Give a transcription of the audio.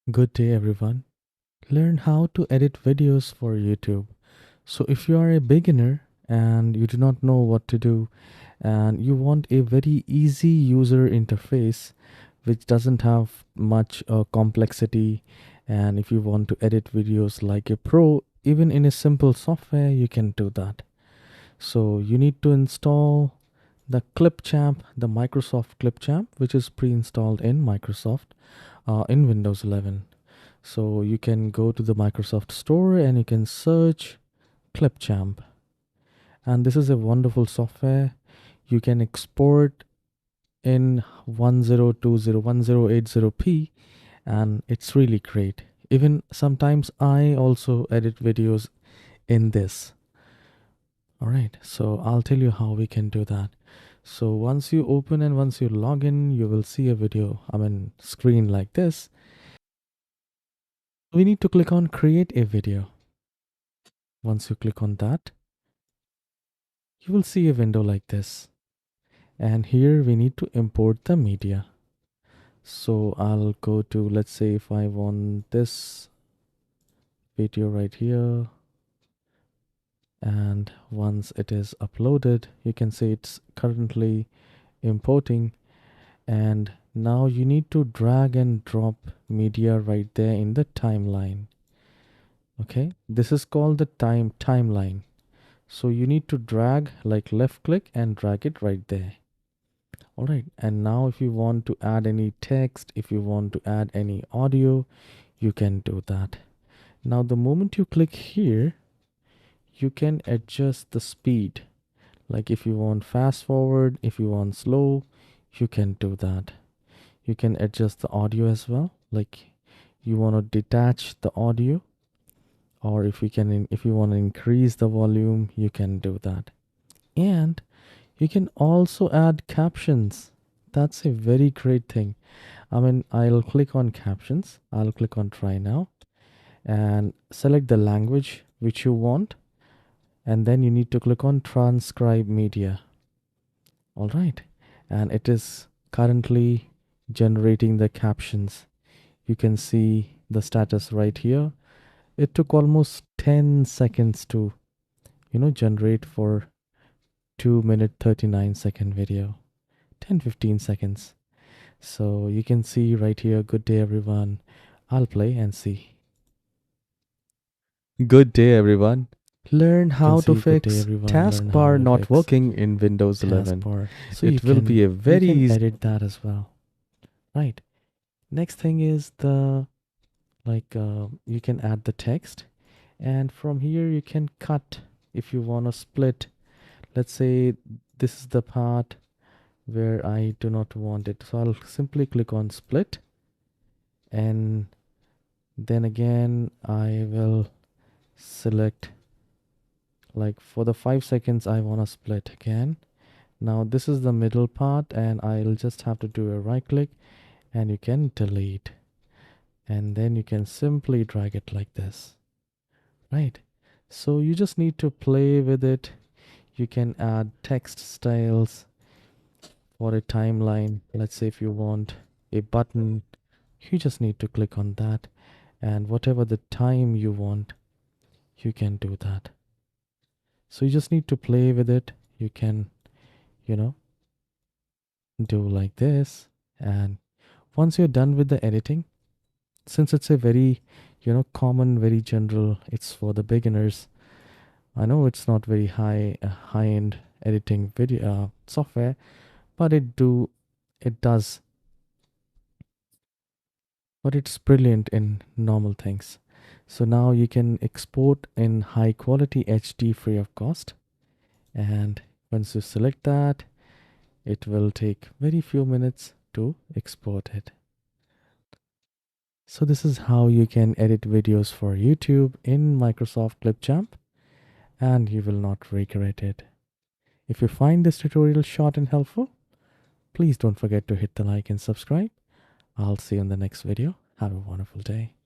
Good day, everyone. Learn how to edit videos for YouTube. So, if you are a beginner and you do not know what to do, and you want a very easy user interface which doesn't have much complexity, and if you want to edit videos like a pro, even in a simple software, you can do that. So, you need to install the Clipchamp, the Microsoft Clipchamp, which is pre installed in Microsoft in Windows 11. So you can go to the Microsoft Store and you can search Clipchamp. And this is a wonderful software. You can export in 1080p and it's really great. Even sometimes I also edit videos in this. All right, so I'll tell you how we can do that. So once you open and once you log in, you will see a video, screen like this. We need to click on create a video. Once you click on that, you will see a window like this. And here we need to import the media. So I'll go to, let's say if I want this video right here, and once it is uploaded, you can see it's currently importing. And now you need to drag and drop media right there in the timeline. Okay, this is called the timeline. So you need to drag, like left click and drag it right there. All right, and now if you want to add any text, if you want to add any audio, you can do that. Now the moment you click here, you can adjust the speed. Like if you want fast forward, if you want slow, you can do that. You can adjust the audio as well. Like you want to detach the audio, or if you want to increase the volume, you can do that. And you can also add captions. That's a very great thing. I'll click on captions. I'll click on try now and select the language which you want. And then you need to click on transcribe media. All right. And it is currently generating the captions. You can see the status right here. It took almost 10 seconds to, generate for 2 minute 39-second video. 10-15 seconds. So you can see right here, good day everyone. I'll play and see. Good day everyone. Learn how to fix taskbar not working in Windows 11. So it will be a very easy edit that as well. Right. Next thing is the you can add the text, and from here you can cut if you want to split. Let's say this is the part where I do not want it. So I'll simply click on split, and then again I will select, like for the 5 seconds I want to split again. Now this is the middle part, and I'll just have to do a right click and you can delete, and then you can simply drag it like this. Right, so you just need to play with it. You can add text styles for a timeline. Let's say if you want a button, you just need to click on that, and whatever the time you want, you can do that. So you just need to play with it. You can, do like this. And once you're done with the editing, since it's a very, common, very general, it's for the beginners. I know it's not very high-end editing video software, but it does, but it's brilliant in normal things. So now you can export in high quality HD free of cost. And once you select that, it will take very few minutes to export it. So this is how you can edit videos for YouTube in Microsoft Clipchamp, and you will not regret it. If you find this tutorial short and helpful, please don't forget to hit the like and subscribe. I'll see you in the next video. Have a wonderful day.